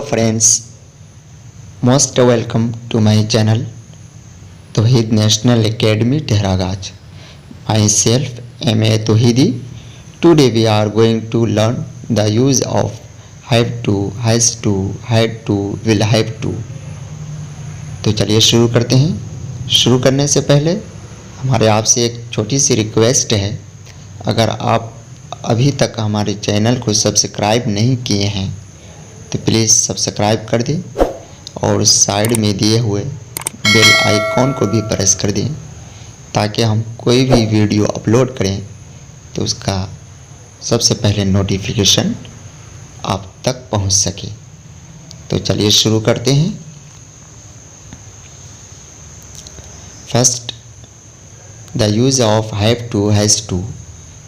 friends, most welcome to my channel Tawheed National Academy Tehragaj. Myself M.A. Tawheedi. Today we are going to learn the use of have to, has to, had to, will have to. तो चलिए शुरू करते हैं। शुरू करने से पहले हमारे आपसे एक छोटी सी रिक्वेस्ट है, अगर आप अभी तक हमारे चैनल को सब्सक्राइब नहीं किए हैं तो प्लीज़ सब्सक्राइब कर दें और साइड में दिए हुए बेल आइकॉन को भी प्रेस कर दें ताकि हम कोई भी वीडियो अपलोड करें तो उसका सबसे पहले नोटिफिकेशन आप तक पहुंच सके। तो चलिए शुरू करते हैं। First, the use of have to, has to.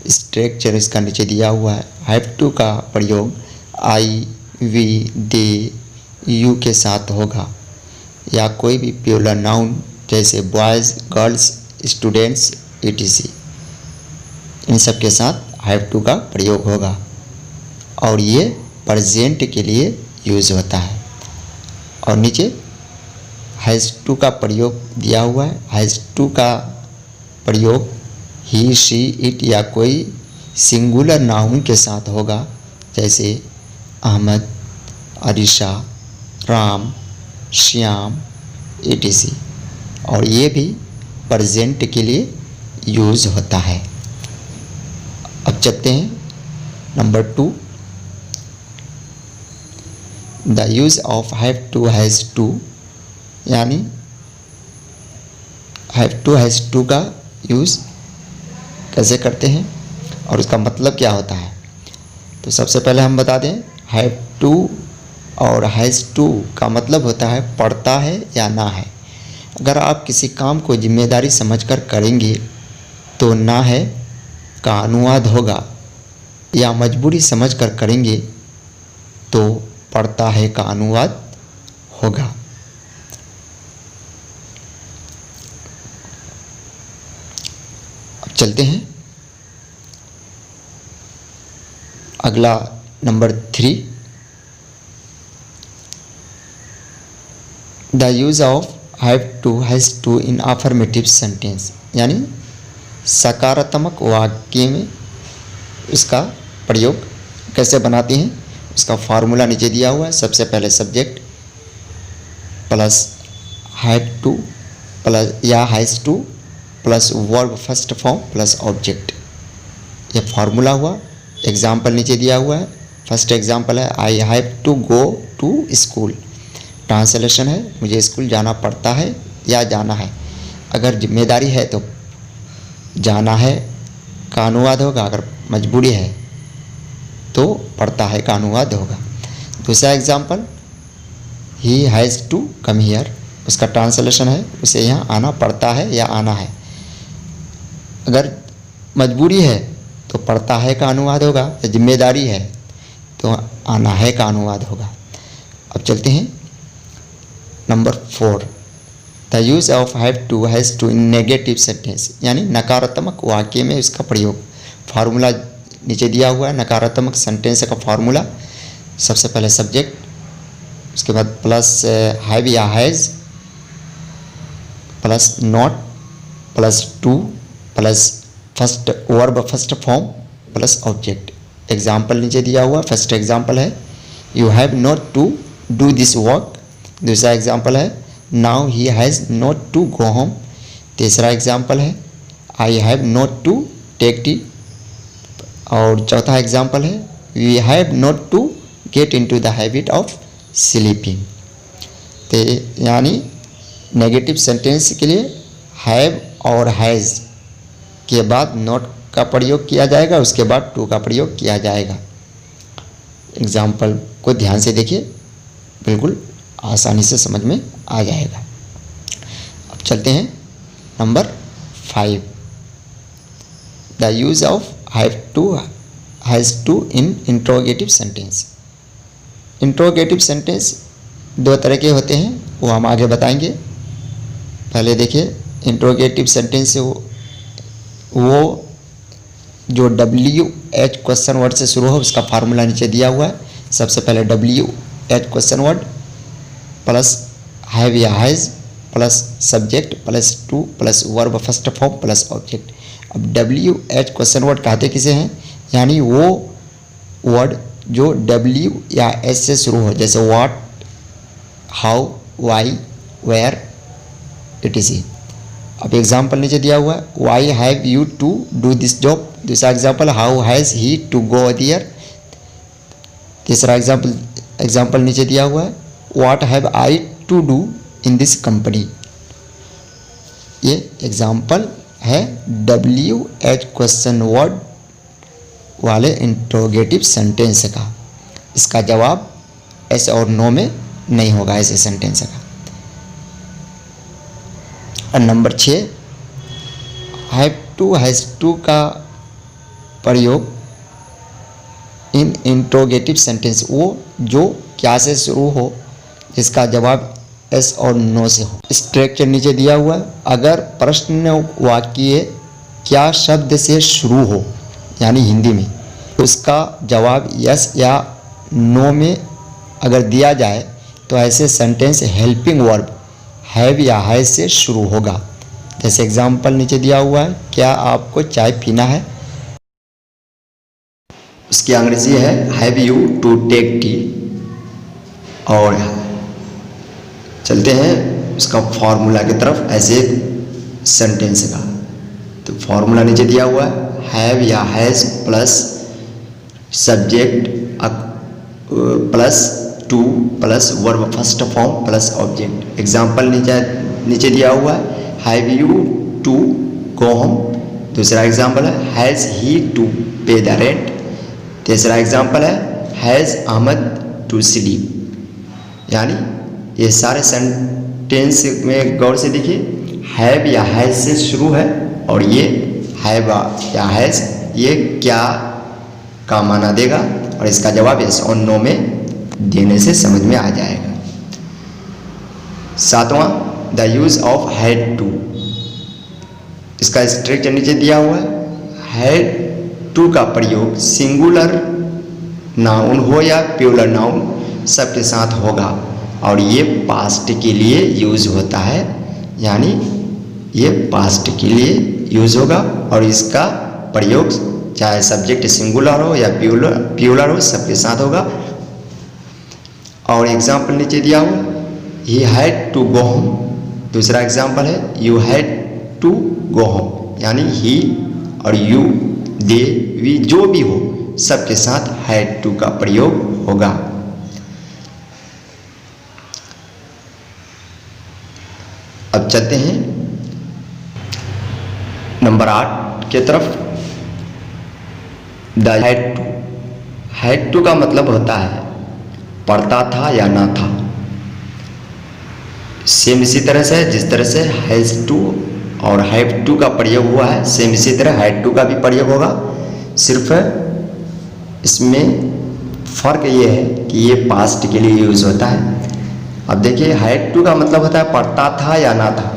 Structure इसका नीचे दिया हुआ है। हैव टू का प्रयोग आई, वी, दे, यू के साथ होगा या कोई भी प्लूरल नाउन जैसे बॉयज़, गर्ल्स, स्टूडेंट्स etc. इन सब के साथ हैव टू का प्रयोग होगा और ये प्रेजेंट के लिए यूज़ होता है। और नीचे हैज़ टू का प्रयोग दिया हुआ है। हैज़ टू का प्रयोग ही, शी, इट या कोई सिंगुलर नाउन के साथ होगा जैसे अहमद, अरीशा, राम, श्याम etc. और ये भी प्रेजेंट के लिए यूज़ होता है। अब चलते हैं number 2, the use of have to, has to. यानी हैव टू, हैज़ टू का यूज़ कैसे करते हैं और उसका मतलब क्या होता है। तो सबसे पहले हम बता दें, हैव टू और हैज़ टू का मतलब होता है पड़ता है या ना है। अगर आप किसी काम को जिम्मेदारी समझकर करेंगे तो ना है का अनुवाद होगा, या मजबूरी समझकर करेंगे तो पड़ता है का अनुवाद होगा। अब चलते हैं अगला number 3, the use of have to, has to in affirmative sentence. यानी सकारात्मक वाक्य में इसका प्रयोग कैसे बनाते हैं, उसका फार्मूला नीचे दिया हुआ है। सबसे पहले subject plus have to plus या has to plus verb first form plus object, ये फार्मूला हुआ। एग्जाम्पल नीचे दिया हुआ है। फर्स्ट एग्जाम्पल है I have to go to school. Translation है मुझे स्कूल जाना पड़ता है या जाना है। अगर जिम्मेदारी है तो जाना है का अनुवाद होगा, अगर मजबूरी है तो पड़ता है का अनुवाद होगा। दूसरा example, he has to come here. उसका ट्रांसलेशन है उसे यहाँ आना पड़ता है या आना है। अगर मजबूरी है तो पड़ता है का अनुवाद होगा, जिम्मेदारी है तो आना है का अनुवाद होगा। अब चलते हैं number 4, the use of have to, has to in negative sentence. यानी नकारात्मक वाक्य में इसका प्रयोग। फार्मूला नीचे दिया हुआ है। नकारात्मक सेंटेंस का फार्मूला, सबसे पहले सब्जेक्ट, उसके बाद प्लस हैव या has plus not plus to plus first verb first form plus object. Example नीचे दिया हुआ। फर्स्ट एग्जाम्पल है you have not to do this work. दूसरा एग्जाम्पल है now he has not to go home. तीसरा example है I have not to take tea. और चौथा एग्जाम्पल है we have not to get into the habit of sleeping. तो यानी negative sentence के लिए हैव और हैज़ के बाद नॉट का प्रयोग किया जाएगा, उसके बाद टू का प्रयोग किया जाएगा। एग्जाम्पल को ध्यान से देखिए, बिल्कुल आसानी से समझ में आ जाएगा। अब चलते हैं number 5, the use of have to, has to in interrogative sentence. Interrogative sentence 2 तरह के होते हैं, वो हम आगे बताएंगे। पहले देखिए इंट्रोगेटिव सेंटेंस से वो जो WH क्वेश्चन वर्ड से शुरू हो उसका फार्मूला नीचे दिया हुआ है। सबसे पहले एज क्वेश्चन वर्ड प्लस हैव या has plus subject plus to plus verb first form plus object. अब डब्ल्यू एच क्वेश्चन वर्ड कहते किसे हैं, यानी वो वर्ड जो डब्ल्यू या एस से शुरू हो, जैसे what, how, why, where, etc। अब एग्जाम्पल नीचे दिया हुआ है, why have you to do this job. दूसरा example, how has he to go there. तीसरा एग्जाम्पल नीचे दिया हुआ है, what have I to do in this company. ये एग्जाम्पल है डब्ल्यू एच क्वेश्चन वर्ड वाले इंट्रोगेटिव सेंटेंस का। इसका जवाब एस और नो में नहीं होगा ऐसे सेंटेंस का। और number 6, have to has to का प्रयोग इन इंट्रोगेटिव सेंटेंस, वो जो क्या से शुरू हो जिसका जवाब एस और नो से हो। स्ट्रक्चर नीचे दिया हुआ है, अगर प्रश्न वाक्य क्या शब्द से शुरू हो यानी हिंदी में, तो उसका जवाब यस या नो में अगर दिया जाए तो ऐसे सेंटेंस हेल्पिंग वर्ब हैव या हैज़ से शुरू होगा। जैसे एग्जाम्पल नीचे दिया हुआ है, क्या आपको चाय पीना है, उसकी अंग्रेजी है have you to take tea. और चलते हैं उसका फॉर्मूला की तरफ ऐसे सेंटेंस का। तो फॉर्मूला नीचे दिया हुआ है, हैव या has plus subject plus to plus verb first form plus object. Example नीचे दिया हुआ है, have you to go home. दूसरा एग्जाम्पल है, has he to pay the rent. तीसरा एग्जाम्पल है, हैज़ अहमद टू स्लीप। यानी ये सारे सेंटेंस में गौर से देखिए, हैव या हैज़ से शुरू है और ये हैव या हैज़ ये क्या का माना देगा और इसका जवाब यस और नो में देने से समझ में आ जाएगा। 7वां, the use of had to. इसका स्ट्रक्चर नीचे दिया हुआ है, हैड टू का प्रयोग सिंगुलर नाउन हो या प्लूरल नाउन सबके साथ होगा और ये पास्ट के लिए यूज होता है, यानी ये पास्ट के लिए यूज होगा और इसका प्रयोग चाहे सब्जेक्ट सिंगुलर हो या प्लूरल हो सबके साथ होगा। और एग्जाम्पल नीचे दिया हुआ, he had to go home. दूसरा एग्जाम्पल है, you had to go home. यानी ही और यू, दे, वी जो भी हो सबके साथ हैड टू का प्रयोग होगा। अब चलते हैं नंबर 8 के तरफ। The had to. Had to का मतलब होता है पढ़ता था या ना था। सेम इसी तरह से जिस तरह से हैज़ टू और हैव टू का प्रयोग हुआ है, सेम इसी तरह हैड टू का भी प्रयोग होगा। सिर्फ इसमें फ़र्क ये है कि ये पास्ट के लिए यूज़ होता है। अब देखिए, हैड टू का मतलब होता है पढ़ता था या ना था।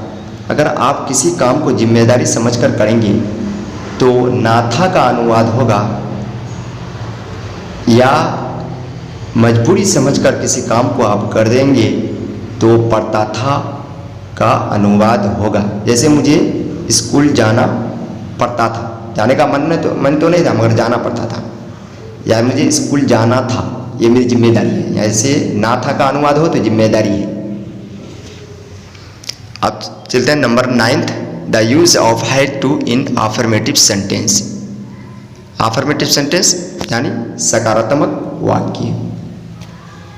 अगर आप किसी काम को जिम्मेदारी समझकर करेंगे तो ना था का अनुवाद होगा, या मजबूरी समझकर किसी काम को आप कर देंगे तो पढ़ता था का अनुवाद होगा। जैसे मुझे स्कूल जाना पड़ता था, जाने का मन तो नहीं था मगर जाना पड़ता था, या मुझे स्कूल जाना था, ये मेरी जिम्मेदारी है। ऐसे ना था का अनुवाद हो तो जिम्मेदारी है। अब चलते हैं number 9, the use of had to in affirmative sentence. Affirmative sentence यानी सकारात्मक वाक्य,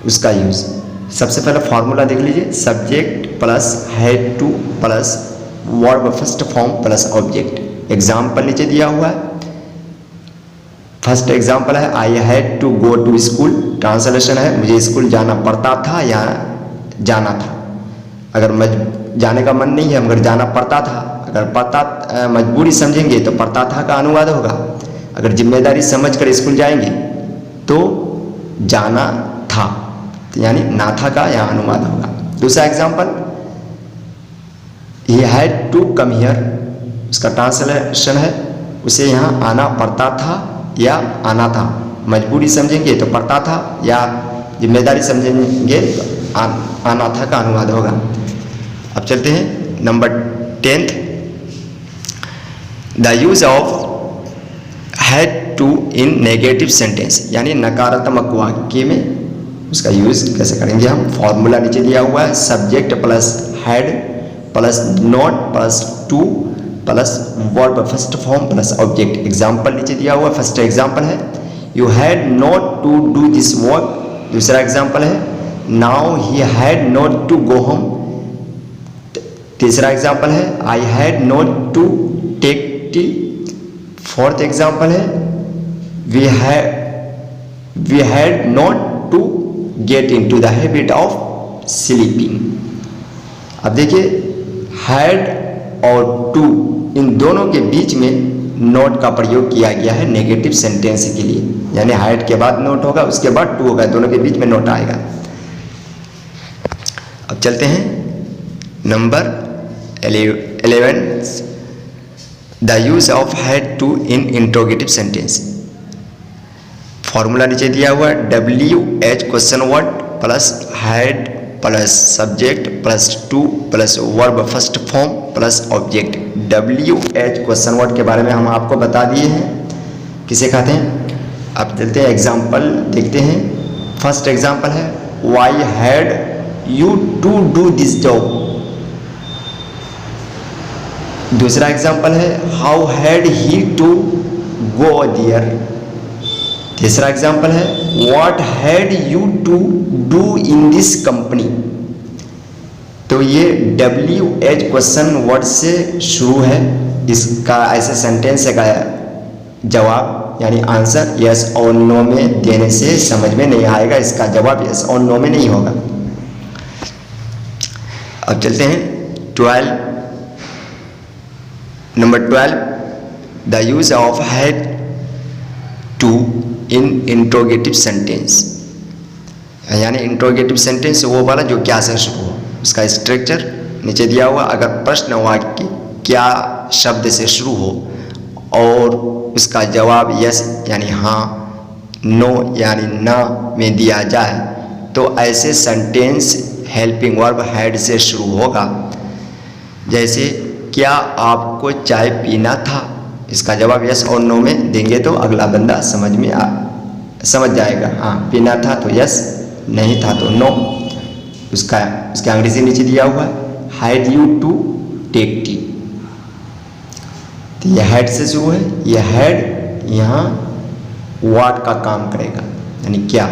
उसका यूज। सबसे पहले फॉर्मूला देख लीजिए, subject plus had to plus verb first form plus object. Example नीचे दिया हुआ है। फर्स्ट एग्जाम्पल है, I had to go to school. Translation है, मुझे स्कूल जाना पड़ता था या जाना था। अगर जाने का मन नहीं है मगर जाना पड़ता था, अगर मजबूरी समझेंगे तो पड़ता था का अनुवाद होगा। अगर जिम्मेदारी समझकर स्कूल जाएंगे तो जाना था, यानी ना था का यहाँ अनुवाद होगा। दूसरा example, he had to come here. उसका ट्रांसलेशन है, उसे यहाँ आना पड़ता था या आना था। मजबूरी समझेंगे तो पड़ता था या जिम्मेदारी समझेंगे तो अनाथा का अनुवाद होगा। अब चलते हैं number 10th, the use of had to in negative sentence, यानी नकारात्मक वाक्य में उसका यूज कैसे करेंगे हम। फॉर्मूला नीचे दिया हुआ है, subject plus had plus not plus to plus verb first form plus object. Example नीचे दिया हुआ, फर्स्ट एग्जाम्पल है you had not to do this work. दूसरा एग्जाम्पल है now he had not to go home. तीसरा example है I had not to take tea. Fourth example है we had not to get into the habit of sleeping. अब देखिए had और to इन दोनों के बीच में नोट का प्रयोग किया गया है नेगेटिव सेंटेंस के लिए, यानी हैड के बाद नोट होगा, उसके बाद टू होगा, दोनों के बीच में नोट आएगा। अब चलते हैं number 11, the use of had to in interrogative sentence. Formula नीचे दिया हुआ है, WH question word plus had plus subject plus to plus verb first form plus object. WH question word के बारे में हम आपको बता दिए हैं, किसे कहते हैं। अब चलते हैं एग्जाम्पल देखते हैं। फर्स्ट एग्जाम्पल है why had you to do this job. दूसरा एग्जाम्पल है how had he to go there. तीसरा एग्जाम्पल है what had you to do in this company. तो ये WH क्वेश्चन वर्ड से शुरू है, इसका ऐसे सेंटेंस का जवाब यानी आंसर यस और नो में देने से समझ में नहीं आएगा, इसका जवाब यस और नो में नहीं होगा। अब चलते हैं 12, number 12, the use of had to in interrogative sentence, यानी इंट्रोगेटिव सेंटेंस वो वाला जो क्या से शुरू हो। उसका स्ट्रक्चर नीचे दिया हुआ, अगर प्रश्न वाक्य क्या शब्द से शुरू हो और उसका जवाब यस यानी हाँ, नो यानी ना में दिया जाए तो ऐसे सेंटेंस हेल्पिंग वर्ब हैड से शुरू होगा। जैसे क्या आपको चाय पीना था, इसका जवाब यस और नो में देंगे तो अगला बंदा समझ जाएगा, हाँ पीना था तो यस, नहीं था तो नो। उसका अंग्रेजी नीचे दिया हुआ है had you to take tea. तो यह हैड से शुरू है, यह हैड यहाँ व्हाट का काम करेगा यानी क्या।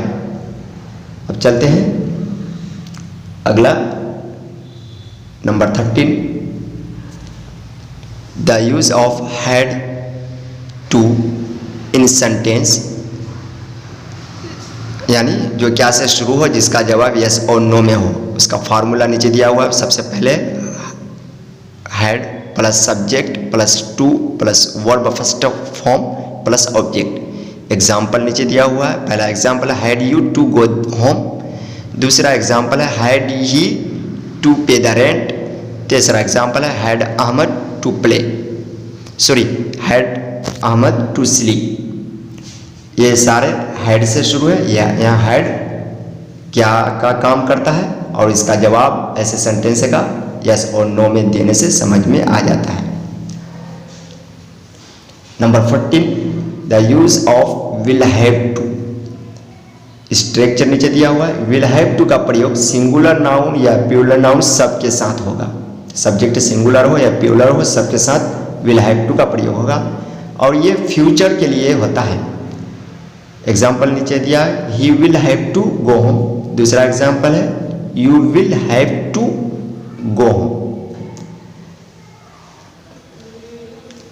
अब चलते हैं अगला number 13, the use of had to in sentence, यानी जो क्या से शुरू हो जिसका जवाब यस और नो में हो। उसका फार्मूला नीचे दिया हुआ है, सबसे पहले had plus subject plus to plus verb first form plus object. Example नीचे दिया हुआ है, पहला एग्जाम्पल है had you to go home. दूसरा एग्जाम्पल है had he to pay the rent. तीसरा एग्जाम्पल है had Ahmad to play, sorry had Ahmad to sleep. ये सारे हैड से शुरू है, यहाँ हैड क्या का काम करता है और इसका जवाब ऐसे सेंटेंस का यस और नो में देने से समझ में आ जाता है। Number 14, the use of will have to. Structure नीचे दिया हुआ है, विल हैव टू का प्रयोग सिंगुलर नाउन या प्लूरल नाउन सबके साथ होगा। सब्जेक्ट सिंगुलर हो या प्लूरल हो, सबके साथ विल हैव टू का प्रयोग होगा और ये फ्यूचर के लिए होता है। एग्जाम्पल नीचे दिया है he will have to go home. दूसरा एग्जाम्पल है you will have to go home.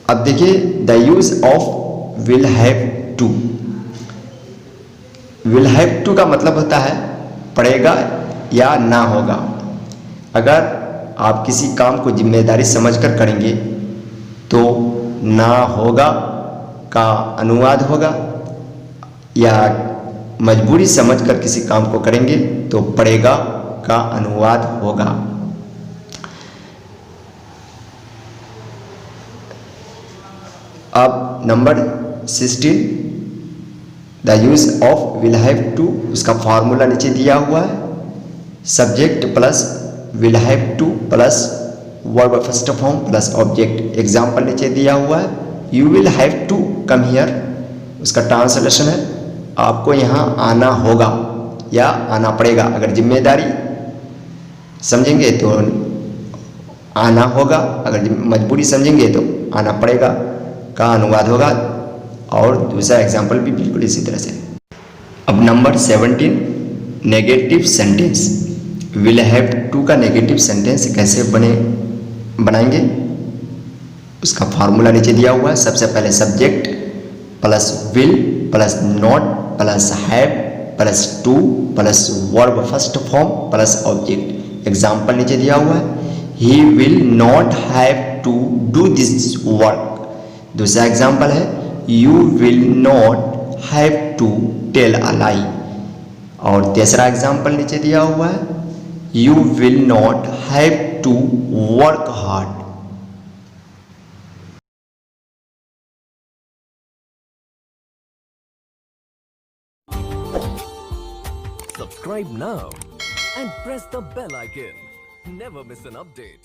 अब देखिए the use of will have to. Will have to का मतलब होता है पड़ेगा या ना होगा। अगर आप किसी काम को जिम्मेदारी समझकर करेंगे तो ना होगा का अनुवाद होगा, या मजबूरी समझकर किसी काम को करेंगे तो पड़ेगा का अनुवाद होगा। अब number 16, the use of will have to, उसका फॉर्मूला नीचे दिया हुआ है, subject plus will have to plus verb first form plus object. Example नीचे दिया हुआ है, you will have to come here, उसका ट्रांसलेशन है आपको यहाँ आना होगा या आना पड़ेगा। अगर जिम्मेदारी समझेंगे तो आना होगा, अगर मजबूरी समझेंगे तो आना पड़ेगा का अनुवाद होगा। और दूसरा एग्जाम्पल भी बिल्कुल इसी तरह से। अब number 17, negative sentence. Will have to का नेगेटिव सेंटेंस कैसे बनाएंगे, उसका फार्मूला नीचे दिया हुआ है। सबसे पहले subject plus will plus not plus have plus to plus verb first form plus object. Example नीचे दिया हुआ है, he will not have to do this work. दूसरा एग्जाम्पल है, you will not have to tell a lie. और तीसरा example नीचे दिया हुआ है, you will not have to work hard. Subscribe now and press the bell icon. Never miss an update.